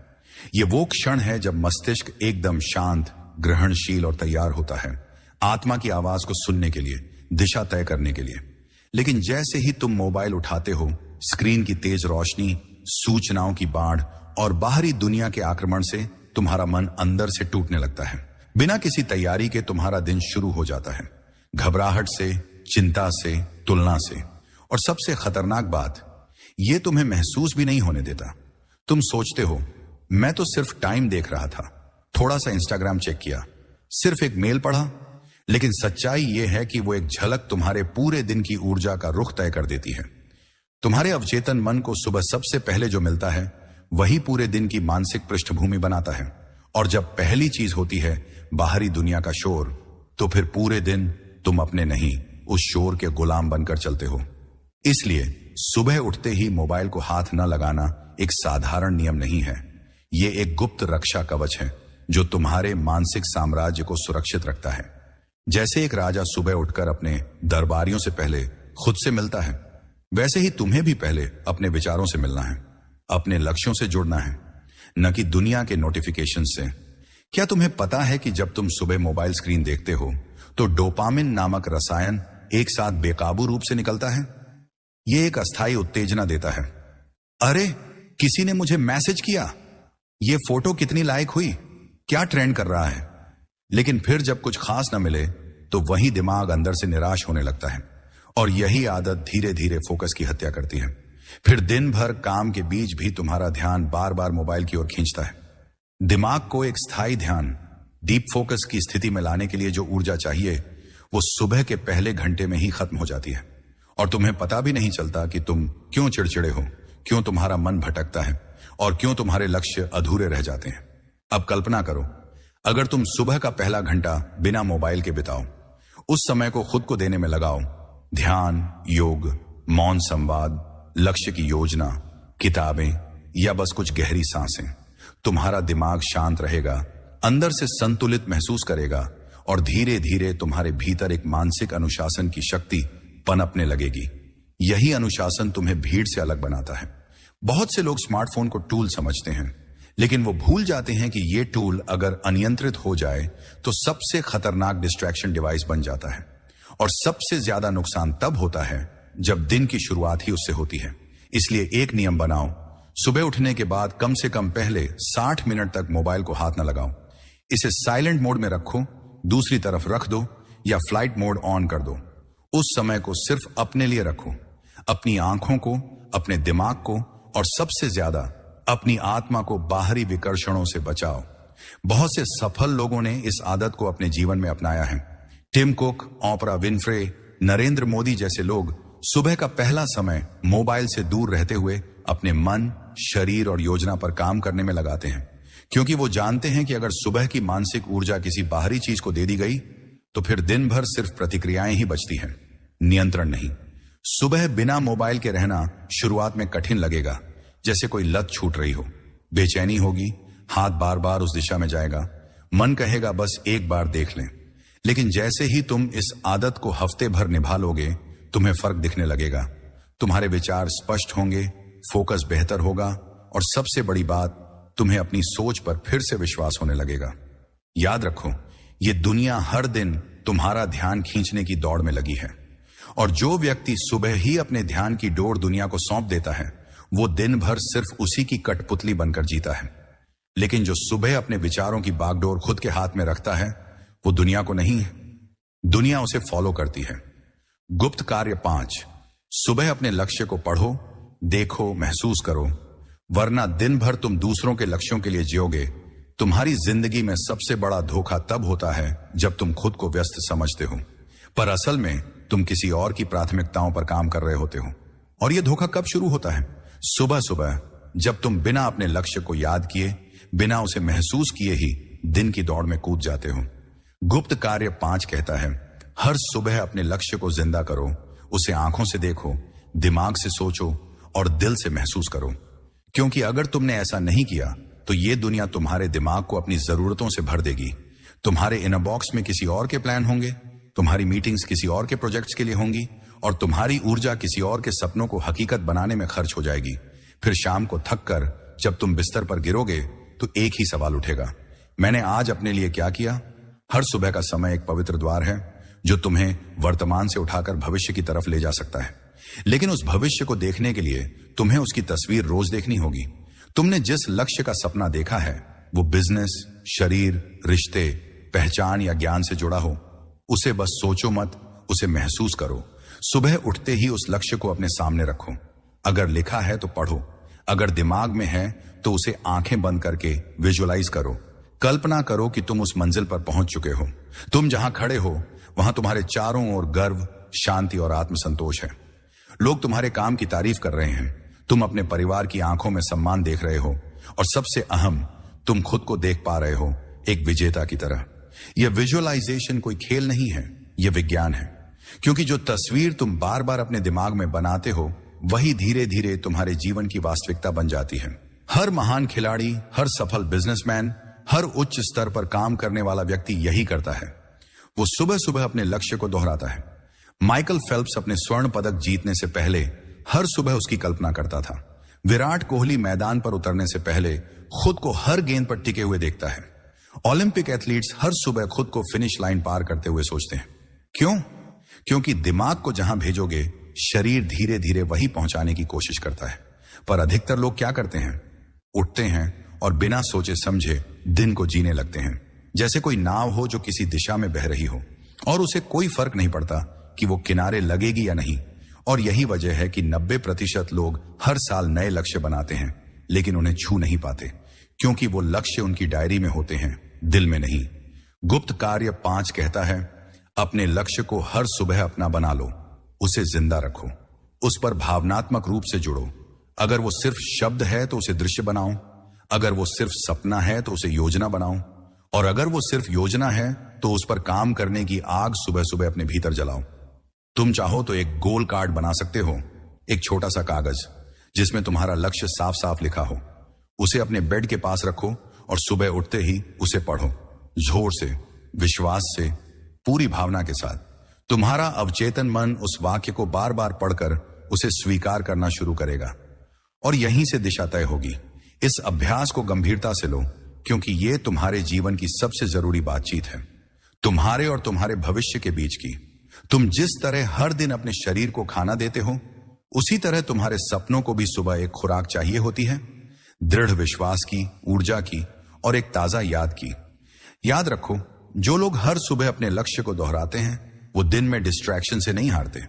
यह वो क्षण है जब मस्तिष्क एकदम शांत, ग्रहणशील और तैयार होता है, आत्मा की आवाज को सुनने के लिए, दिशा तय करने के लिए। लेकिन जैसे ही तुम मोबाइल उठाते हो, स्क्रीन की तेज रोशनी, सूचनाओं की बाढ़ और बाहरी दुनिया के आक्रमण से तुम्हारा मन अंदर से टूटने लगता है। बिना किसी तैयारी के तुम्हारा दिन शुरू हो जाता है, घबराहट से, चिंता से, तुलना से। और सबसे खतरनाक बात, यह तुम्हें महसूस भी नहीं होने देता। तुम सोचते हो, मैं तो सिर्फ टाइम देख रहा था, थोड़ा सा इंस्टाग्राम चेक किया, सिर्फ एक मेल पढ़ा। लेकिन सच्चाई यह है कि वो एक झलक तुम्हारे पूरे दिन की ऊर्जा का रुख तय कर देती है। तुम्हारे अवचेतन मन को सुबह सबसे पहले जो मिलता है, वही पूरे दिन की मानसिक पृष्ठभूमि बनाता है। और जब पहली चीज होती है बाहरी दुनिया का शोर, तो फिर पूरे दिन तुम अपने नहीं, उस शोर के गुलाम बनकर चलते हो। इसलिए सुबह उठते ही मोबाइल को हाथ न लगाना एक साधारण नियम नहीं है, ये एक गुप्त रक्षा कवच है जो तुम्हारे मानसिक साम्राज्य को सुरक्षित रखता है। जैसे एक राजा सुबह उठकर अपने दरबारियों से पहले खुद से मिलता है, वैसे ही तुम्हें भी पहले अपने विचारों से मिलना है, अपने लक्ष्यों से जुड़ना है, न कि दुनिया के नोटिफिकेशन से। क्या तुम्हें पता है कि जब तुम सुबह मोबाइल स्क्रीन देखते हो, तो डोपामिन नामक रसायन एक साथ बेकाबू रूप से निकलता है? यह एक अस्थायी उत्तेजना देता है। अरे, किसी ने मुझे मैसेज किया, यह फोटो कितनी लाइक हुई, क्या ट्रेंड कर रहा है। लेकिन फिर जब कुछ खास न मिले, तो वही दिमाग अंदर से निराश होने लगता है, और यही आदत धीरे धीरे फोकस की हत्या करती है। फिर दिन भर काम के बीच भी तुम्हारा ध्यान बार बार मोबाइल की ओर खींचता है। दिमाग को एक स्थायी ध्यान, डीप फोकस की स्थिति में लाने के लिए जो ऊर्जा चाहिए, वो सुबह के पहले घंटे में ही खत्म हो जाती है, और तुम्हें पता भी नहीं चलता कि तुम क्यों चिड़चिड़े हो, क्यों तुम्हारा मन भटकता है, और क्यों तुम्हारे लक्ष्य अधूरे रह जाते हैं। अब कल्पना करो, अगर तुम सुबह का पहला घंटा बिना मोबाइल के बिताओ, उस समय को खुद को देने में लगाओ, ध्यान, योग, मौन संवाद, लक्ष्य की योजना, किताबें, या बस कुछ गहरी सांसें, तुम्हारा दिमाग शांत रहेगा, अंदर से संतुलित महसूस करेगा, और धीरे धीरे तुम्हारे भीतर एक मानसिक अनुशासन की शक्ति पनपने लगेगी। यही अनुशासन तुम्हें भीड़ से अलग बनाता है। बहुत से लोग स्मार्टफोन को टूल समझते हैं, लेकिन वो भूल जाते हैं कि ये टूल अगर अनियंत्रित हो जाए तो सबसे खतरनाक डिस्ट्रैक्शन डिवाइस बन जाता है, और सबसे ज्यादा नुकसान तब होता है जब दिन की शुरुआत ही उससे होती है। इसलिए एक नियम बनाओ, सुबह उठने के बाद कम से कम पहले 60 मिनट तक मोबाइल को हाथ न लगाओ। इसे साइलेंट मोड में रखो, दूसरी तरफ रख दो, या फ्लाइट मोड ऑन कर दो। उस समय को सिर्फ अपने लिए रखो, अपनी आंखों को, अपने दिमाग को और सबसे ज्यादा अपनी आत्मा को बाहरी विकर्षणों से बचाओ। बहुत से सफल लोगों ने इस आदत को अपने जीवन में अपनाया है। Tim Cook, Oprah Winfrey, Narendra Modi जैसे लोग सुबह का पहला समय मोबाइल से दूर रहते हुए अपने मन, शरीर और योजना पर काम करने में लगाते हैं, क्योंकि वो जानते हैं कि अगर सुबह की मानसिक ऊर्जा किसी बाहरी चीज को दे दी गई तो फिर दिन भर सिर्फ प्रतिक्रियाएं ही बचती हैं, नियंत्रण नहीं। सुबह बिना मोबाइल के रहना शुरुआत में कठिन लगेगा, जैसे कोई लत छूट रही हो। बेचैनी होगी, हाथ बार बार उस दिशा में जाएगा, मन कहेगा बस एक बार देख लें। लेकिन जैसे ही तुम इस आदत को हफ्ते भर निभा लोगे, तुम्हें फर्क दिखने लगेगा। तुम्हारे विचार स्पष्ट होंगे, फोकस बेहतर होगा और सबसे बड़ी बात, तुम्हें अपनी सोच पर फिर से विश्वास होने लगेगा। याद रखो, ये दुनिया हर दिन तुम्हारा ध्यान खींचने की दौड़ में लगी है, और जो व्यक्ति सुबह ही अपने ध्यान की डोर दुनिया को सौंप देता है, वो दिन भर सिर्फ उसी की कठपुतली बनकर जीता है। लेकिन जो सुबह अपने विचारों की बागडोर खुद के हाथ में रखता है, वो दुनिया को नहीं है, दुनिया उसे फॉलो करती है। गुप्त कार्य 5, सुबह अपने लक्ष्य को पढ़ो, देखो, महसूस करो, वरना दिन भर तुम दूसरों के लक्ष्यों के लिए जियोगे। तुम्हारी जिंदगी में सबसे बड़ा धोखा तब होता है जब तुम खुद को व्यस्त समझते हो, पर असल में तुम किसी और की प्राथमिकताओं पर काम कर रहे होते हो। और यह धोखा कब शुरू होता है? सुबह सुबह, जब तुम बिना अपने लक्ष्य को याद किए, बिना उसे महसूस किए ही दिन की दौड़ में कूद जाते हो। गुप्त कार्य 5 कहता है, हर सुबह अपने लक्ष्य को जिंदा करो, उसे आंखों से देखो, दिमाग से सोचो और दिल से महसूस करो। क्योंकि अगर तुमने ऐसा नहीं किया तो ये दुनिया तुम्हारे दिमाग को अपनी जरूरतों से भर देगी। तुम्हारे इनर बॉक्स में किसी और के प्लान होंगे, तुम्हारी मीटिंग्स किसी और के प्रोजेक्ट्स के लिए होंगी और तुम्हारी ऊर्जा किसी और के सपनों को हकीकत बनाने में खर्च हो जाएगी। फिर शाम को थक कर जब तुम बिस्तर पर गिरोगे तो एक ही सवाल उठेगा, मैंने आज अपने लिए क्या किया? हर सुबह का समय एक पवित्र द्वार है जो तुम्हें वर्तमान से उठाकर भविष्य की तरफ ले जा सकता है। लेकिन उस भविष्य को देखने के लिए तुम्हें उसकी तस्वीर रोज देखनी होगी। तुमने जिस लक्ष्य का सपना देखा है, वो बिजनेस, शरीर, रिश्ते, पहचान या ज्ञान से जुड़ा हो, उसे बस सोचो मत, उसे महसूस करो। सुबह उठते ही उस लक्ष्य को अपने सामने रखो। अगर लिखा है तो पढ़ो, अगर दिमाग में है तो उसे आंखें बंद करके विजुअलाइज करो। कल्पना करो कि तुम उस मंजिल पर पहुंच चुके हो। तुम जहां खड़े हो वहां तुम्हारे चारों ओर गर्व, शांति और आत्मसंतोष है। लोग तुम्हारे काम की तारीफ कर रहे हैं, तुम अपने परिवार की आंखों में सम्मान देख रहे हो और सबसे अहम, तुम खुद को देख पा रहे हो एक विजेता की तरह। यह विजुअलाइजेशन कोई खेल नहीं है, यह विज्ञान है। क्योंकि जो तस्वीर तुम बार बार अपने दिमाग में बनाते हो, वही धीरे धीरे तुम्हारे जीवन की वास्तविकता बन जाती है। हर महान खिलाड़ी, हर सफल बिजनेसमैन, हर उच्च स्तर पर काम करने वाला व्यक्ति यही करता है। वो सुबह सुबह अपने लक्ष्य को दोहराता है। माइकल फेल्प्स अपने स्वर्ण पदक जीतने से पहले हर सुबह उसकी कल्पना करता था। विराट कोहली मैदान पर उतरने से पहले खुद को हर गेंद पर टिके हुए देखता है। ओलंपिक एथलीट्स हर सुबह खुद को फिनिश लाइन पार करते हुए सोचते हैं। क्यों? क्योंकि दिमाग को जहां भेजोगे, शरीर धीरे धीरे वही पहुंचाने की कोशिश करता है। पर अधिकतर लोग क्या करते हैं? उठते हैं और बिना सोचे समझे दिन को जीने लगते हैं, जैसे कोई नाव हो जो किसी दिशा में बह रही हो और उसे कोई फर्क नहीं पड़ता कि वो किनारे लगेगी या नहीं। और यही वजह है कि 90% लोग हर साल नए लक्ष्य बनाते हैं, लेकिन उन्हें छू नहीं पाते, क्योंकि वो लक्ष्य उनकी डायरी में होते हैं, दिल में नहीं। गुप्त कार्य 5 कहता है, अपने लक्ष्य को हर सुबह अपना बना लो, उसे जिंदा रखो, उस पर भावनात्मक रूप से जुड़ो। अगर वो सिर्फ शब्द है तो उसे दृश्य बनाओ, अगर वो सिर्फ सपना है तो उसे योजना बनाओ, और अगर वो सिर्फ योजना है तो उस पर काम करने की आग सुबह सुबह अपने भीतर जलाओ। तुम चाहो तो एक गोल कार्ड बना सकते हो, एक छोटा सा कागज जिसमें तुम्हारा लक्ष्य साफ साफ लिखा हो। उसे अपने बेड के पास रखो और सुबह उठते ही उसे पढ़ो, जोर से, विश्वास से, पूरी भावना के साथ। तुम्हारा अवचेतन मन उस वाक्य को बार बार पढ़कर उसे स्वीकार करना शुरू करेगा और यहीं से दिशा तय होगी। इस अभ्यास को गंभीरता से लो, क्योंकि ये तुम्हारे जीवन की सबसे जरूरी बातचीत है, तुम्हारे और तुम्हारे भविष्य के बीच की। तुम जिस तरह हर दिन अपने शरीर को खाना देते हो, उसी तरह तुम्हारे सपनों को भी सुबह एक खुराक चाहिए होती है, दृढ़ विश्वास की, ऊर्जा की और एक ताजा याद की। याद रखो, जो लोग हर सुबह अपने लक्ष्य को दोहराते हैं वो दिन में डिस्ट्रैक्शन से नहीं हारते,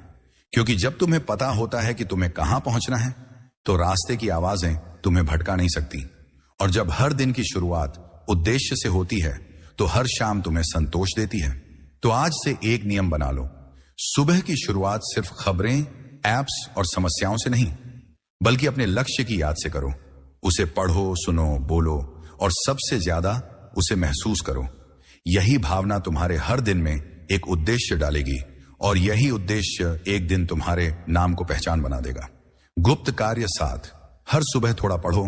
क्योंकि जब तुम्हें पता होता है कि तुम्हें कहां पहुंचना है तो रास्ते की आवाजें तुम्हें भटका नहीं सकती। और जब हर दिन की शुरुआत उद्देश्य से होती है तो हर शाम तुम्हें संतोष देती है। तो आज से एक नियम बना लो, सुबह की शुरुआत सिर्फ खबरें, एप्स और समस्याओं से नहीं, बल्कि अपने लक्ष्य की याद से करो। उसे पढ़ो, सुनो, बोलो और सबसे ज्यादा उसे महसूस करो। यही भावना तुम्हारे हर दिन में एक उद्देश्य डालेगी और यही उद्देश्य एक दिन तुम्हारे नाम को पहचान बना देगा। गुप्त कार्य 7, हर सुबह थोड़ा पढ़ो,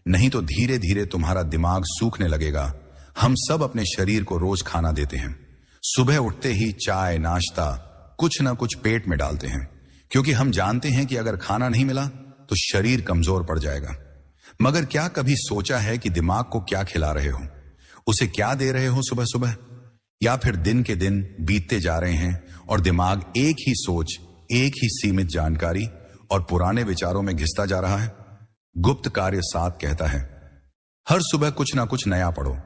नहीं तो धीरे धीरे तुम्हारा दिमाग सूखने लगेगा। हम सब अपने शरीर को रोज खाना देते हैं। सुबह उठते ही चाय, नाश्ता, कुछ ना कुछ पेट में डालते हैं, क्योंकि हम जानते हैं कि अगर खाना नहीं मिला तो शरीर कमजोर पड़ जाएगा। मगर क्या कभी सोचा है कि दिमाग को क्या खिला रहे हो, उसे क्या दे रहे हो सुबह सुबह? या फिर दिन के दिन बीतते जा रहे हैं और दिमाग एक ही सोच, एक ही सीमित जानकारी और पुराने विचारों में घिसता जा रहा है? गुप्त कार्य 7 कहता है, हर सुबह कुछ ना कुछ नया पढ़ो,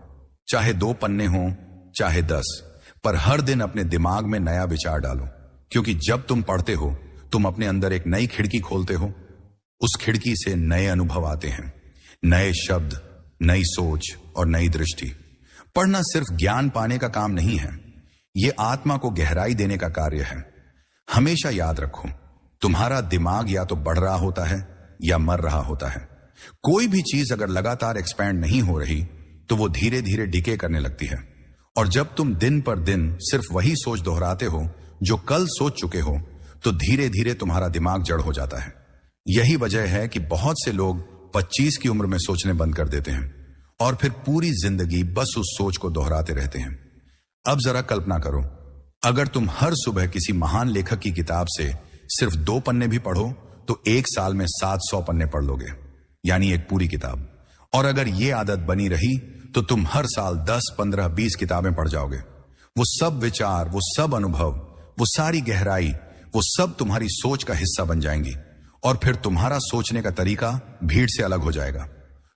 चाहे 2 पन्ने हो चाहे 10, पर हर दिन अपने दिमाग में नया विचार डालो। क्योंकि जब तुम पढ़ते हो तुम अपने अंदर एक नई खिड़की खोलते हो। उस खिड़की से नए अनुभव आते हैं, नए शब्द, नई सोच और नई दृष्टि। पढ़ना सिर्फ ज्ञान पाने का काम नहीं है, यह आत्मा को गहराई देने का कार्य है। हमेशा याद रखो, तुम्हारा दिमाग या तो बढ़ रहा होता है या मर रहा होता है। कोई भी चीज अगर लगातार एक्सपैंड नहीं हो रही तो वो धीरे धीरे डिके करने लगती है। और जब तुम दिन पर दिन सिर्फ वही सोच दोहराते हो जो कल सोच चुके हो तो धीरे धीरे तुम्हारा दिमाग जड़ हो जाता है। यही वजह है कि बहुत से लोग 25 की उम्र में सोचने बंद कर देते हैं और फिर पूरी जिंदगी बस उस सोच को दोहराते रहते हैं। अब जरा कल्पना करो, अगर तुम हर सुबह किसी महान लेखक की किताब से सिर्फ 2 पन्ने भी पढ़ो तो 1 साल में 700 पन्ने पढ़ लोगे, यानी एक पूरी किताब। और अगर ये आदत बनी रही तो तुम हर साल 10, 15, 20 किताबें पढ़ जाओगे। वो सब विचार, वो सब अनुभव, वो सारी गहराई, वो सब तुम्हारी सोच का हिस्सा बन जाएंगी और फिर तुम्हारा सोचने का तरीका भीड़ से अलग हो जाएगा।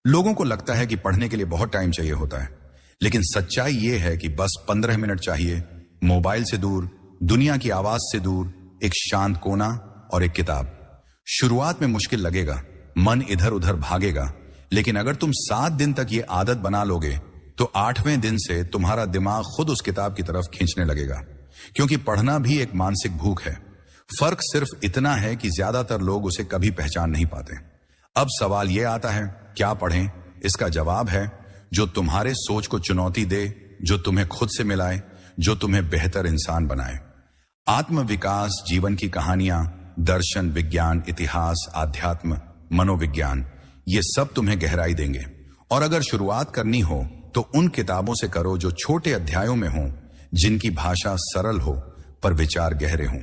लोगों को लगता है कि पढ़ने के लिए बहुत टाइम चाहिए होता है, लेकिन सच्चाई यह है कि बस 15 मिनट चाहिए, मोबाइल से दूर, दुनिया की आवाज से दूर, एक शांत कोना और एक किताब। शुरुआत में मुश्किल लगेगा, मन इधर उधर भागेगा, लेकिन अगर तुम 7 दिन तक ये आदत बना लोगे तो 8वें दिन से तुम्हारा दिमाग खुद उस किताब की तरफ खींचने लगेगा। क्योंकि पढ़ना भी एक मानसिक भूख है। फर्क सिर्फ इतना है कि ज्यादातर लोग उसे कभी पहचान नहीं पाते। अब सवाल यह आता है, क्या पढ़ें? इसका जवाब है, जो तुम्हारे सोच को चुनौती दे, जो तुम्हें खुद से मिलाए, जो तुम्हें बेहतर इंसान बनाए। आत्मविकास, जीवन की कहानियां, दर्शन, विज्ञान, इतिहास, आध्यात्म, मनोविज्ञान, ये सब तुम्हें गहराई देंगे। और अगर शुरुआत करनी हो तो उन किताबों से करो जो छोटे अध्यायों में हो, जिनकी भाषा सरल हो पर विचार गहरे हों।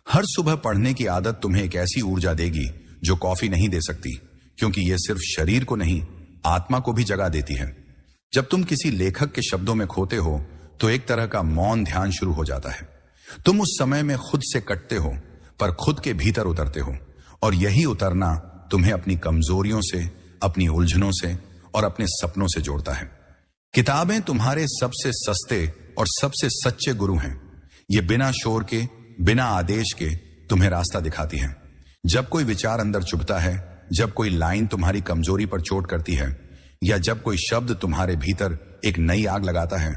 हर सुबह पढ़ने की आदत तुम्हें एक ऐसी ऊर्जा देगी जो कॉफी नहीं दे सकती, क्योंकि यह सिर्फ शरीर को नहीं, आत्मा को भी जगा देती है। जब तुम किसी लेखक के शब्दों में खोते हो तो एक तरह का मौन ध्यान शुरू हो जाता है। तुम उस समय में खुद से कटते हो पर खुद के भीतर उतरते हो, और यही उतरना तुम्हें अपनी कमजोरियों से, अपनी उलझनों से और अपने सपनों से जोड़ता है। किताबें तुम्हारे सबसे सस्ते और सबसे सच्चे गुरु हैं। ये बिना शोर के, बिना आदेश के तुम्हें रास्ता दिखाती हैं। जब कोई विचार अंदर चुभता है, जब कोई लाइन तुम्हारी कमजोरी पर चोट करती है, या जब कोई शब्द तुम्हारे भीतर एक नई आग लगाता है,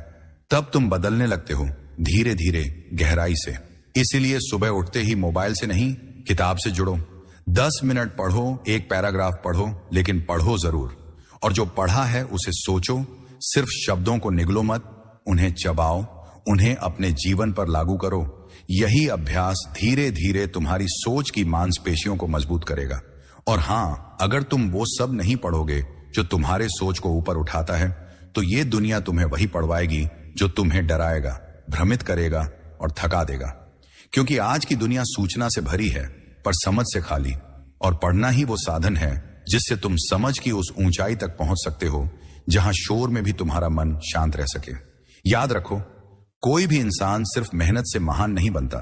तब तुम बदलने लगते हो, धीरे धीरे, गहराई से। इसीलिए सुबह उठते ही मोबाइल से नहीं, किताब से जुड़ो। 10 मिनट पढ़ो, एक पैराग्राफ पढ़ो, लेकिन पढ़ो जरूर। और जो पढ़ा है उसे सोचो, सिर्फ शब्दों को निगलो मत, उन्हें चबाओ, उन्हें अपने जीवन पर लागू करो। यही अभ्यास धीरे धीरे तुम्हारी सोच की मांसपेशियों को मजबूत करेगा। और हां, अगर तुम वो सब नहीं पढ़ोगे जो तुम्हारे सोच को ऊपर उठाता है, तो ये दुनिया तुम्हें वही पढ़वाएगी जो तुम्हें डराएगा, भ्रमित करेगा और थका देगा। क्योंकि आज की दुनिया सूचना से भरी है पर समझ से खाली, और पढ़ना ही वो साधन है जिससे तुम समझ की उस ऊंचाई तक पहुंच सकते हो जहां शोर में भी तुम्हारा मन शांत रह सके। याद रखो, कोई भी इंसान सिर्फ मेहनत से महान नहीं बनता,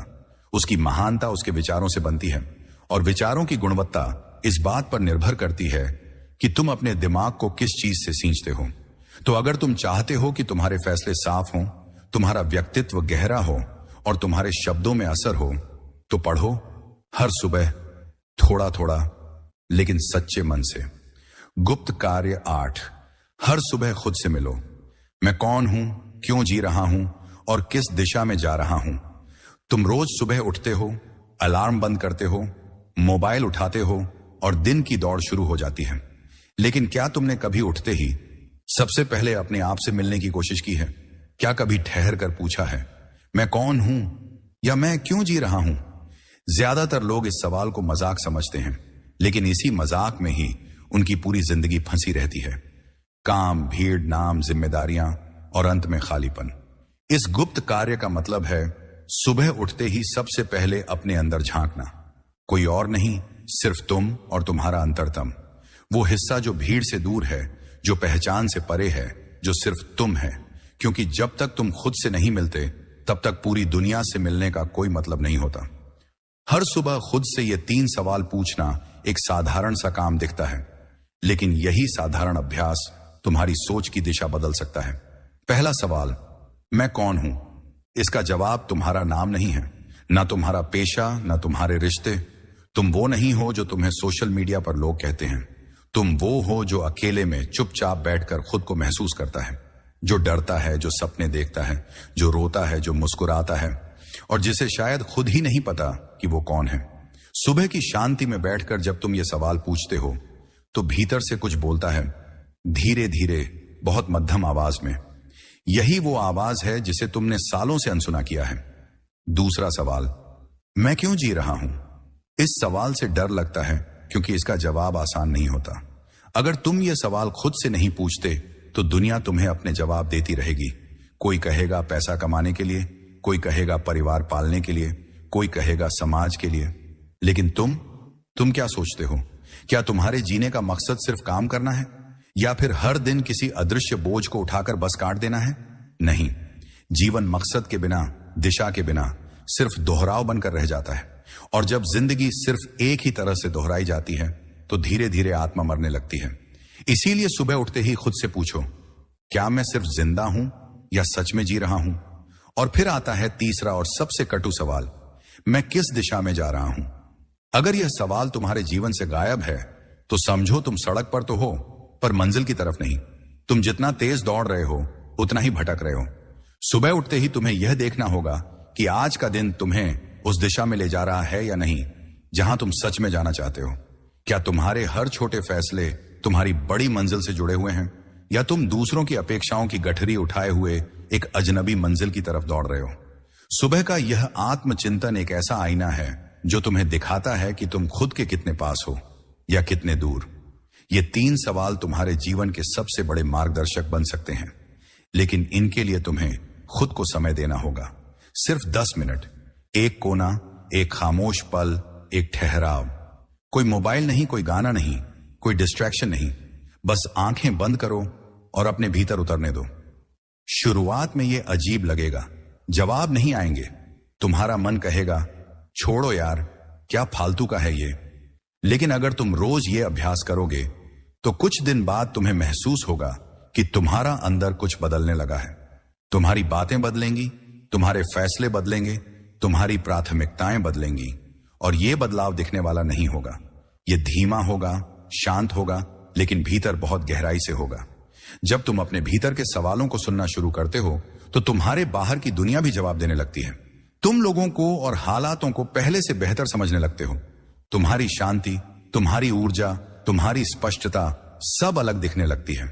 उसकी महानता उसके विचारों से बनती है। और विचारों की गुणवत्ता इस बात पर निर्भर करती है कि तुम अपने दिमाग को किस चीज से सींचते हो। तो अगर तुम चाहते हो कि तुम्हारे फैसले साफ हों, तुम्हारा व्यक्तित्व गहरा हो और तुम्हारे शब्दों में असर हो तो पढ़ो हर सुबह थोड़ा थोड़ा, लेकिन सच्चे मन से। गुप्त कार्य 8। हर सुबह खुद से मिलो। मैं कौन हूं, क्यों जी रहा हूं और किस दिशा में जा रहा हूं। तुम रोज सुबह उठते हो, अलार्म बंद करते हो, मोबाइल उठाते हो और दिन की दौड़ शुरू हो जाती है। लेकिन क्या तुमने कभी उठते ही सबसे पहले अपने आप से मिलने की कोशिश की है? क्या कभी ठहर कर पूछा है, मैं कौन हूं या मैं क्यों जी रहा हूं? ज्यादातर लोग इस सवाल को मजाक समझते हैं, लेकिन इसी मजाक में ही उनकी पूरी जिंदगी फंसी रहती है। काम, भीड़, नाम, जिम्मेदारियां और अंत में खालीपन। इस गुप्त कार्य का मतलब है सुबह उठते ही सबसे पहले अपने अंदर झांकना। कोई और नहीं, सिर्फ तुम और तुम्हारा अंतरतम। वो हिस्सा जो भीड़ से दूर है, जो पहचान से परे है, जो सिर्फ तुम है। क्योंकि जब तक तुम खुद से नहीं मिलते तब तक पूरी दुनिया से मिलने का कोई मतलब नहीं होता। हर सुबह खुद से ये 3 सवाल पूछना एक साधारण सा काम दिखता है, लेकिन यही साधारण अभ्यास तुम्हारी सोच की दिशा बदल सकता है। पहला सवाल, मैं कौन हूं? इसका जवाब तुम्हारा नाम नहीं है, ना तुम्हारा पेशा, ना तुम्हारे रिश्ते। तुम वो नहीं हो जो तुम्हें सोशल मीडिया पर लोग कहते हैं। तुम वो हो जो अकेले में चुपचाप बैठकर खुद को महसूस करता है, जो डरता है, जो सपने देखता है, जो रोता है, जो मुस्कुराता है और जिसे शायद खुद ही नहीं पता कि वो कौन है। सुबह की शांति में बैठकर जब तुम ये सवाल पूछते हो तो भीतर से कुछ बोलता है, धीरे धीरे, बहुत मध्यम आवाज में। यही वो आवाज है जिसे तुमने सालों से अनसुना किया है। दूसरा सवाल, मैं क्यों जी रहा हूं? इस सवाल से डर लगता है क्योंकि इसका जवाब आसान नहीं होता। अगर तुम ये सवाल खुद से नहीं पूछते तो दुनिया तुम्हें अपने जवाब देती रहेगी। कोई कहेगा पैसा कमाने के लिए, कोई कहेगा परिवार पालने के लिए, कोई कहेगा समाज के लिए। लेकिन तुम क्या सोचते हो? क्या तुम्हारे जीने का मकसद सिर्फ काम करना है या फिर हर दिन किसी अदृश्य बोझ को उठाकर बस काट देना है? नहीं, जीवन मकसद के बिना, दिशा के बिना सिर्फ दोहराव बनकर रह जाता है। और जब जिंदगी सिर्फ एक ही तरह से दोहराई जाती है तो धीरे धीरे आत्मा मरने लगती है। इसीलिए सुबह उठते ही खुद से पूछो, क्या मैं सिर्फ जिंदा हूं या सच में जी रहा हूं? और फिर आता है तीसरा और सबसे कटु सवाल, मैं किस दिशा में जा रहा हूं? अगर यह सवाल तुम्हारे जीवन से गायब है तो समझो तुम सड़क पर तो हो पर मंजिल की तरफ नहीं। तुम जितना तेज दौड़ रहे हो उतना ही भटक रहे हो। सुबह उठते ही तुम्हें यह देखना होगा कि आज का दिन तुम्हें उस दिशा में ले जा रहा है या नहीं जहां तुम सच में जाना चाहते हो। क्या तुम्हारे हर छोटे फैसले तुम्हारी बड़ी मंजिल से जुड़े हुए हैं या तुम दूसरों की अपेक्षाओं की गठरी उठाए हुए एक अजनबी मंजिल की तरफ दौड़ रहे हो? सुबह का यह आत्मचिंतन एक ऐसा आईना है जो तुम्हें दिखाता है कि तुम खुद के कितने पास हो या कितने दूर। ये 3 सवाल तुम्हारे जीवन के सबसे बड़े मार्गदर्शक बन सकते हैं, लेकिन इनके लिए तुम्हें खुद को समय देना होगा। सिर्फ 10 मिनट, एक कोना, एक खामोश पल, एक ठहराव। कोई मोबाइल नहीं, कोई गाना नहीं, कोई डिस्ट्रैक्शन नहीं। बस आंखें बंद करो और अपने भीतर उतरने दो। शुरुआत में ये अजीब लगेगा, जवाब नहीं आएंगे। तुम्हारा मन कहेगा, छोड़ो यार, क्या फालतू का है ये। लेकिन अगर तुम रोज ये अभ्यास करोगे तो कुछ दिन बाद तुम्हें महसूस होगा कि तुम्हारा अंदर कुछ बदलने लगा है। तुम्हारी बातें बदलेंगी, तुम्हारे फैसले बदलेंगे, तुम्हारी प्राथमिकताएं बदलेंगी। और ये बदलाव दिखने वाला नहीं होगा। ये धीमा होगा, शांत होगा, लेकिन भीतर बहुत गहराई से होगा। जब तुम अपने भीतर के सवालों को सुनना शुरू करते हो तो तुम्हारे बाहर की दुनिया भी जवाब देने लगती है। तुम लोगों को और हालातों को पहले से बेहतर समझने लगते हो। तुम्हारी शांति, तुम्हारी ऊर्जा, तुम्हारी स्पष्टता सब अलग दिखने लगती है।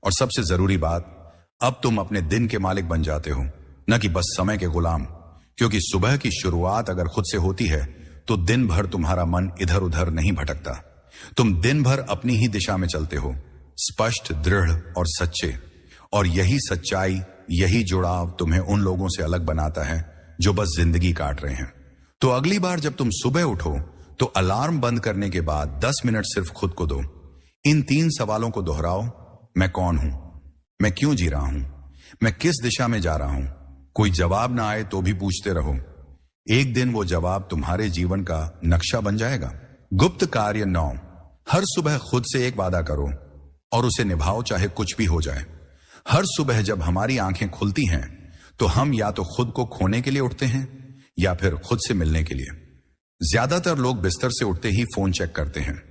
और सबसे जरूरी बात, अब तुम अपने दिन के मालिक बन जाते हो, न कि बस समय के गुलाम। क्योंकि सुबह की शुरुआत अगर खुद से होती है तो दिन भर तुम्हारा मन इधर उधर नहीं भटकता। तुम दिन भर अपनी ही दिशा में चलते हो, स्पष्ट, दृढ़ और सच्चे। और यही सच्चाई, यही जुड़ाव तुम्हें उन लोगों से अलग बनाता है जो बस जिंदगी काट रहे हैं। तो अगली बार जब तुम सुबह उठो तो अलार्म बंद करने के बाद 10 मिनट सिर्फ खुद को दो। इन 3 सवालों को दोहराओ, मैं कौन हूं, मैं क्यों जी रहा हूं, मैं किस दिशा में जा रहा हूं। कोई जवाब ना आए तो भी पूछते रहो। एक दिन वो जवाब तुम्हारे जीवन का नक्शा बन जाएगा। गुप्त कार्य 9, हर सुबह खुद से एक वादा करो और उसे निभाओ, चाहे कुछ भी हो जाए। हर सुबह जब हमारी आंखें खुलती हैं तो हम या तो खुद को खोने के लिए उठते हैं या फिर खुद से मिलने के लिए। ज्यादातर लोग बिस्तर से उठते ही फोन चेक करते हैं,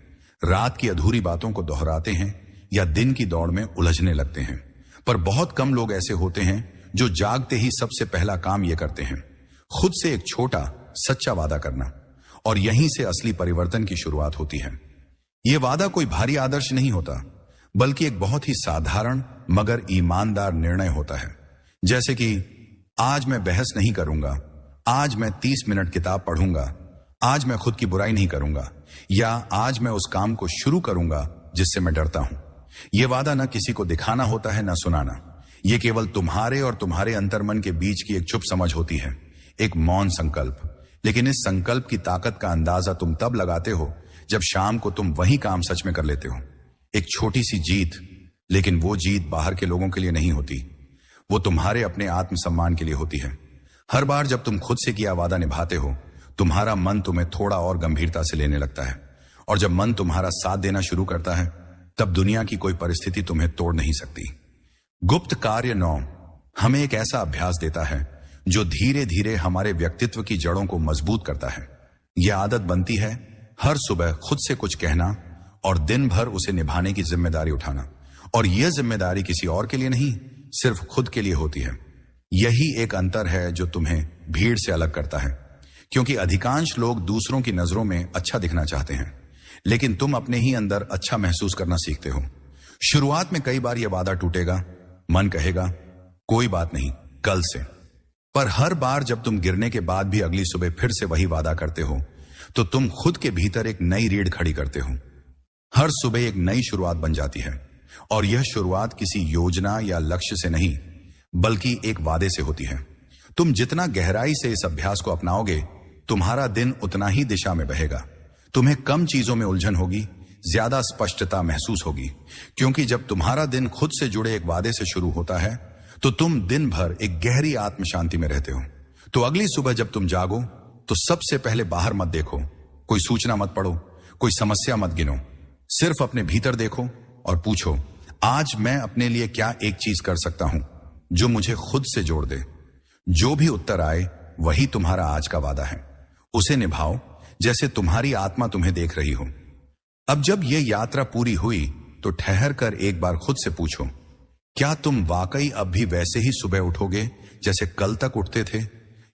रात की अधूरी बातों को दोहराते हैं या दिन की दौड़ में उलझने लगते हैं। पर बहुत कम लोग ऐसे होते हैं जो जागते ही सबसे पहला काम यह करते हैं, खुद से एक छोटा सच्चा वादा करना। और यहीं से असली परिवर्तन की शुरुआत होती है। यह वादा कोई भारी आदर्श नहीं होता, बल्कि एक बहुत ही साधारण मगर ईमानदार निर्णय होता है। जैसे कि आज मैं बहस नहीं करूंगा, आज मैं 30 मिनट किताब पढ़ूंगा, आज मैं खुद की बुराई नहीं करूंगा, या आज मैं उस काम को शुरू करूंगा जिससे मैं डरता हूं। यह वादा न किसी को दिखाना होता है, न सुनाना। यह केवल तुम्हारे और तुम्हारे अंतर्मन के बीच की एक चुप समझ होती है, एक मौन संकल्प। लेकिन इस संकल्प की ताकत का अंदाजा तुम तब लगाते हो जब शाम को तुम वही काम सच में कर लेते हो। एक छोटी सी जीत, लेकिन वो जीत बाहर के लोगों के लिए नहीं होती, वो तुम्हारे अपने आत्मसम्मान के लिए होती है। हर बार जब तुम खुद से किया वादा निभाते हो, तुम्हारा मन तुम्हें थोड़ा और गंभीरता से लेने लगता है। और जब मन तुम्हारा साथ देना शुरू करता है, तब दुनिया की कोई परिस्थिति तुम्हें तोड़ नहीं सकती। गुप्त कार्य 9 हमें एक ऐसा अभ्यास देता है जो धीरे धीरे हमारे व्यक्तित्व की जड़ों को मजबूत करता है। यह आदत बनती है हर सुबह खुद से कुछ कहना और दिन भर उसे निभाने की जिम्मेदारी उठाना। और यह जिम्मेदारी किसी और के लिए नहीं, सिर्फ खुद के लिए होती है। यही एक अंतर है जो तुम्हें भीड़ से अलग करता है, क्योंकि अधिकांश लोग दूसरों की नजरों में अच्छा दिखना चाहते हैं, लेकिन तुम अपने ही अंदर अच्छा महसूस करना सीखते हो। शुरुआत में कई बार यह वादा टूटेगा, मन कहेगा कोई बात नहीं, कल से। पर हर बार जब तुम गिरने के बाद भी अगली सुबह फिर से वही वादा करते हो, तो तुम खुद के भीतर एक नई रीढ़ खड़ी करते हो। हर सुबह एक नई शुरुआत बन जाती है, और यह शुरुआत किसी योजना या लक्ष्य से नहीं, बल्कि एक वादे से होती है। तुम जितना गहराई से इस अभ्यास को अपनाओगे, तुम्हारा दिन उतना ही दिशा में बहेगा। तुम्हें कम चीजों में उलझन होगी, ज्यादा स्पष्टता महसूस होगी, क्योंकि जब तुम्हारा दिन खुद से जुड़े एक वादे से शुरू होता है, तो तुम दिन भर एक गहरी आत्म शांति में रहते हो। तो अगली सुबह जब तुम जागो, तो सबसे पहले बाहर मत देखो, कोई सूचना मत पढ़ो, कोई समस्या मत गिनो। सिर्फ अपने भीतर देखो और पूछो, आज मैं अपने लिए क्या एक चीज कर सकता हूं जो मुझे खुद से जोड़ दे। जो भी उत्तर आए, वही तुम्हारा आज का वादा है। उसे निभाओ जैसे तुम्हारी आत्मा तुम्हें देख रही हो। अब जब यह यात्रा पूरी हुई, तो ठहर कर एक बार खुद से पूछो, क्या तुम वाकई अब भी वैसे ही सुबह उठोगे जैसे कल तक उठते थे,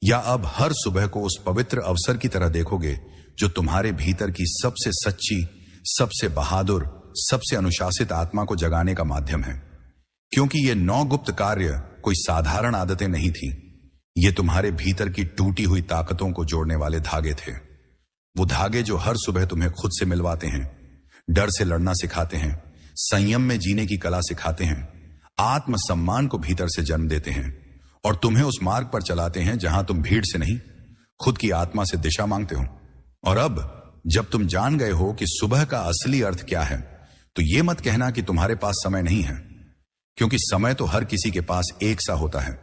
या अब हर सुबह को उस पवित्र अवसर की तरह देखोगे जो तुम्हारे भीतर की सबसे सच्ची, सबसे बहादुर, सबसे अनुशासित आत्मा को जगाने का माध्यम है। क्योंकि ये 9 गुप्त कार्य कोई साधारण आदतें नहीं थी, ये तुम्हारे भीतर की टूटी हुई ताकतों को जोड़ने वाले धागे थे। वो धागे जो हर सुबह तुम्हें खुद से मिलवाते हैं, डर से लड़ना सिखाते हैं, संयम में जीने की कला सिखाते हैं, आत्मसम्मान को भीतर से जन्म देते हैं, और तुम्हें उस मार्ग पर चलाते हैं जहां तुम भीड़ से नहीं, खुद की आत्मा से दिशा मांगते हो। और अब जब तुम जान गए हो कि सुबह का असली अर्थ क्या है, तो यह मत कहना कि तुम्हारे पास समय नहीं है, क्योंकि समय तो हर किसी के पास एक सा होता है।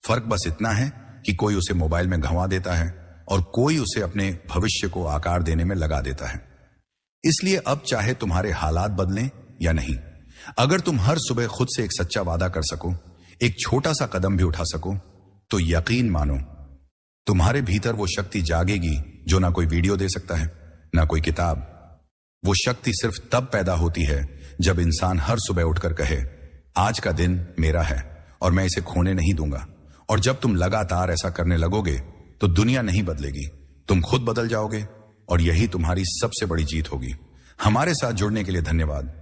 फर्क बस इतना है कि कोई उसे मोबाइल में घुमा देता है और कोई उसे अपने भविष्य को आकार देने में लगा देता है। इसलिए अब चाहे तुम्हारे हालात बदलें या नहीं, अगर तुम हर सुबह खुद से एक सच्चा वादा कर सको, एक छोटा सा कदम भी उठा सको, तो यकीन मानो तुम्हारे भीतर वो शक्ति जागेगी जो ना कोई वीडियो दे सकता है, ना कोई किताब। वो शक्ति सिर्फ तब पैदा होती है जब इंसान हर सुबह उठकर कहे, आज का दिन मेरा है और मैं इसे खोने नहीं दूंगा। और जब तुम लगातार ऐसा करने लगोगे, तो दुनिया नहीं बदलेगी, तुम खुद बदल जाओगे, और यही तुम्हारी सबसे बड़ी जीत होगी। हमारे साथ जुड़ने के लिए धन्यवाद।